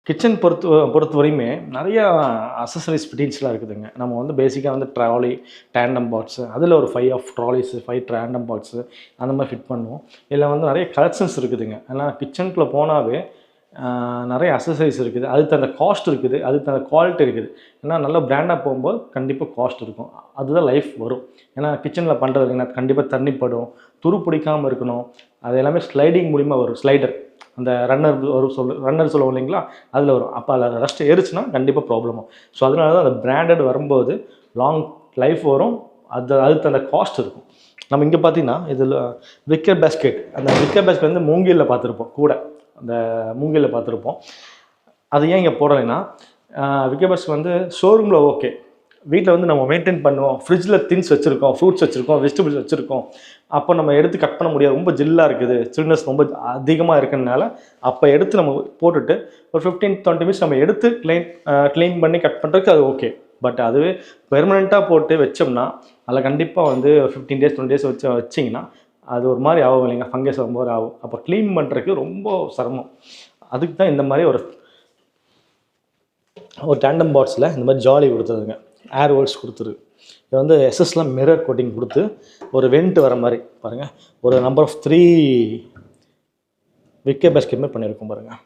Kitchen பொறுத்தவரையுமே நிறையா accessories ஃபிட்டிங்ஸ்லாம் இருக்குதுங்க. நம்ம வந்து பேசிக்காக வந்து ட்ராலி, டேண்டம் பாக்ஸு அதில் ஒரு 5 ஆஃப் ட்ராலிஸு, 5 டேண்டம் பாக்ஸு அந்த மாதிரி ஃபிட் பண்ணுவோம். இதில் வந்து நிறைய கலெக்ஷன்ஸ் இருக்குதுங்க. ஏன்னா கிச்சனுக்குள்ளே போனாவே நிறைய அக்சசரிஸ் இருக்குது. அதுக்கு தகுந்த காஸ்ட் இருக்குது, அதுக்கு தகுந்த குவாலிட்டி இருக்குது. ஏன்னா நல்ல பிராண்டாக போகும்போது கண்டிப்பாக காஸ்ட் இருக்கும். அதுதான் லைஃப் வரும். ஏன்னா கிச்சனில் பண்ணுறது இல்லைங்கன்னா கண்டிப்பாக தண்ணி படும், துரு பிடிக்காமல் இருக்கணும். அது எல்லாமே ஸ்லைடிங் மூலிமா வரும். ஸ்லைடர் அந்த ரன்னர் சொல்லுவோம் இல்லைங்களா, அதில் வரும். அப்போ அதில் ரஸ்ட் ஏறிச்சுன்னா கண்டிப்பாக ப்ராப்ளம் ஆகும். ஸோ அதனால தான் அந்த பிராண்டட் வரும்போது லாங் லைஃப் வரும். அதுக்கு அந்த காஸ்ட் இருக்கும். நம்ம இங்கே பார்த்தீங்கன்னா இதில் விக்கர் பேஸ்கெட், அந்த விக்கர் பேஸ்கெட் வந்து மூங்கிலில் பார்த்துருப்போம், கூட அந்த மூங்கிலில் பார்த்துருப்போம். அது ஏன் இங்கே போடலைன்னா, விக்கர் பேஸ்கெட் வந்து ஷோரூமில் ஓகே, வீட்டில் வந்து நம்ம மெயின்டைன் பண்ணுவோம். ஃப்ரிட்ஜில் திங்ஸ் வச்சுருக்கோம், ஃப்ரூட்ஸ் வச்சுருக்கோம், வெஜிடபிள்ஸ் வச்சுருக்கோம். அப்போ நம்ம எடுத்து கட் பண்ண முடியாது, ரொம்ப ஜில்லாக இருக்குது, சில்னஸ் ரொம்ப அதிகமாக இருக்கிறதுனால அப்போ எடுத்து நம்ம போட்டுட்டு ஒரு 15-20 மினிட்ஸ் நம்ம எடுத்து க்ளீன் பண்ணி கட் பண்ணுறதுக்கு அது ஓகே. பட் அதுவே பெர்மனெண்ட்டாக போட்டு வச்சோம்னா அதில் கண்டிப்பாக வந்து 15 டேஸ் 20 டேஸ் வச்சிங்கன்னா அது ஒரு மாதிரி ஆகும் இல்லைங்க, ஃபங்கஸ் வரும்போது ஆகும். அப்போ க்ளீன் பண்ணுறதுக்கு ரொம்ப சிரமம். அதுக்கு தான் இந்த மாதிரி ஒரு டேண்டம் பாக்ஸில் இந்த மாதிரி ஜாலி கொடுத்ததுங்க, ஏர் ஹோல்ஸ் கொடுத்துரு. இது வந்து எஸ்எஸ்லாம் மிரர் கோட்டிங் கொடுத்து ஒரு வெண்ட் வர மாதிரி பாருங்கள், ஒரு நம்பர் ஆஃப் 3 விக்கர் பேஸ்கெட் மாதிரி பண்ணியிருக்கோம் பாருங்கள்.